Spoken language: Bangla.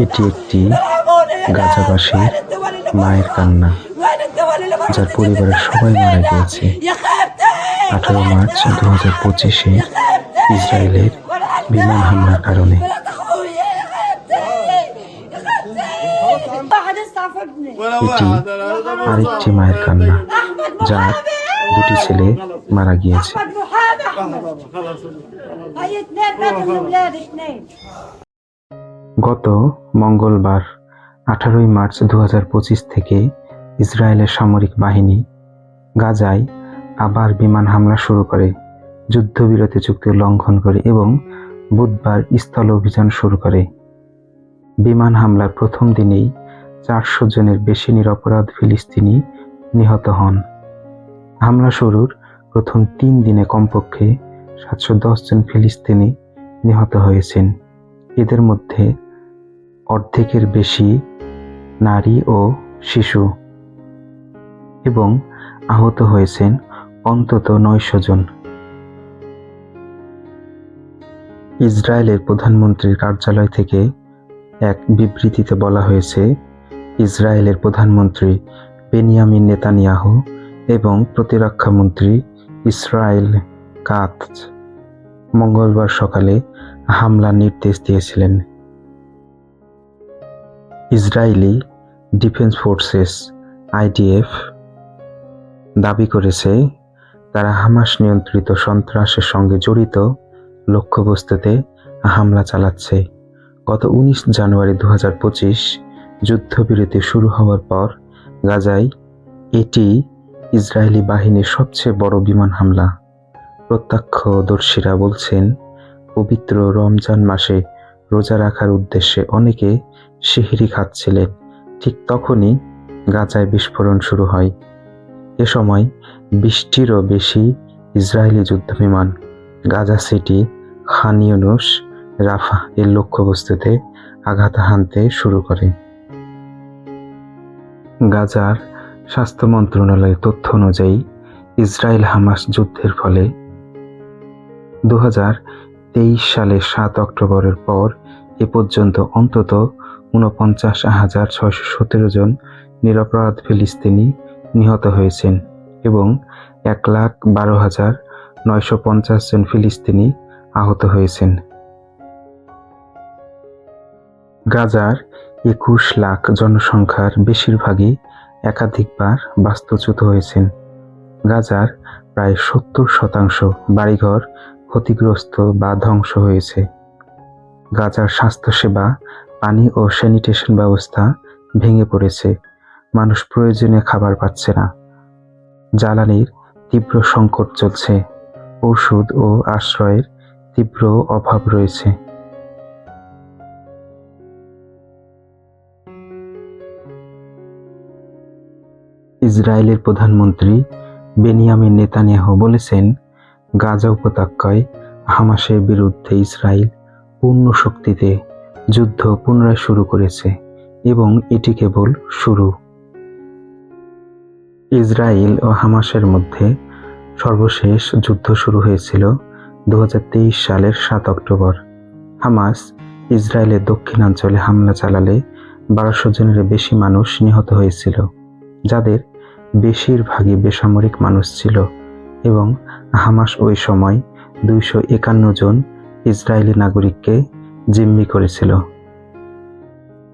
এটি একটি গাজাবাসীর মায়ের কান্না, যার পরিবারের সবাই মারা গিয়েছে 18 মার্চ 2025-এ ইসরায়েলের বিমান হামলার কারণে। এটি আরেকটি মায়ের কান্না, যার দুটি ছেলে মারা গিয়েছে। গত মঙ্গলবার 18 মার্চ 2025 থেকে ইসরায়েলের সামরিক বাহিনী গাজায় আবার বিমান হামলা শুরু করে, যুদ্ধবিরতি চুক্তি লঙ্ঘন করে এবং বুধবার স্থল অভিযান শুরু করে। বিমান হামলার প্রথম দিনেই 400 জনের বেশি নিরপরাধ ফিলিস্তিনি নিহত হন। হামলা শুরুর প্রথম 3 দিনে কমপক্ষে 710 জন ফিলিস্তিনি নিহত হয়েছেন। এদের মধ্যে অর্ধেকের বেশি নারী ও শিশু, এবং আহত হয়েছেন অন্তত 900 জন। ইসরায়েলের প্রধানমন্ত্রীর কার্যালয় থেকে এক বিবৃতিতে বলা হয়েছে, ইসরায়েলের প্রধানমন্ত্রী বেনিয়ামিন নেতানিয়াহু এবং প্রতিরক্ষামন্ত্রী ইসরায়েল কাৎজ মঙ্গলবার সকালে হামলার নির্দেশ দিয়েছিলেন। ইসরায়েলি ডিফেন্স ফোর্সেস (আইডিএফ) দাবি করেছে, তারা হামাস নিয়ন্ত্রিত সন্ত্রাসের সঙ্গে জড়িত লক্ষ্যবস্তুতে হামলা চালাচ্ছে। গত 19 জানুয়ারি 2025 যুদ্ধবিরতি শুরু হওয়ার পর গাজায় এটি ইসরায়েলি বাহিনীর সবচেয়ে বড় বিমান হামলা। প্রত্যক্ষদর্শীরা বলছেন, পবিত্র রমজান মাসে রোজা রাখার উদ্দেশ্যে অনেকে সেহরি খাচ্ছিলেন। ঠিক তখনই গাজায় বিস্ফোরণ শুরু হয়। এ সময় 20টিরও বেশি ইসরায়েলি যুদ্ধবিমান গাজা সিটি, খান ইউনুস, রাফা এর লক্ষ্যবস্তুতে আঘাত হানতে শুরু করে। গাজার স্বাস্থ্য মন্ত্রণালয়ের তথ্য অনুযায়ী, ইসরায়েল হামাস যুদ্ধের ফলে 2023 সালের 7 অক্টোবরের পর এ পর্যন্ত অন্তত 49,617 জন নিরপরাধ ফিলিস্তিনি নিহত হয়েছেন এবং 1,12,950 জন ফিলিস্তিনি আহত হয়েছেন। গাজার 21 লাখ জনসংখ্যার বেশিরভাগই একাধিকবার বাস্তুচ্যুত হয়েছেন। গাজার প্রায় 70% বাড়িঘর ক্ষতিগ্রস্ত বা ধ্বংস হয়েছে। গাজার স্বাস্থ্যসেবা, পানি ও স্যানিটেশন ব্যবস্থা ভেঙে পড়েছে। মানুষ প্রয়োজনীয় খাবার পাচ্ছে না। জ্বালানির তীব্র সংকট চলছে। ওষুধ ও আশ্রয়ের তীব্র অভাব রয়েছে। ইসরায়েলের প্রধানমন্ত্রী বেনিয়ামিন নেতানিয়াহু বলেছেন, গাজা উপত্যকায় হামাসের বিরুদ্ধে ইসরায়েল পূর্ণ শক্তিতে যুদ্ধ পুনরায় শুরু করেছে এবং এটি কেবল শুরু। ইসরায়েল ও হামাসের মধ্যে সর্বশেষ যুদ্ধ শুরু হয়েছিল 2023 সালের 7 অক্টোবর। হামাস ইসরায়েলের দক্ষিণাঞ্চলে হামলা চালালে 1200 জনের বেশি মানুষ নিহত হয়েছিল, যাদের বেশিরভাগই বেসামরিক মানুষ ছিল, এবং হামাস ওই সময় 251 জন ইসরায়েলি নাগরিককে জিম্মি করেছিল।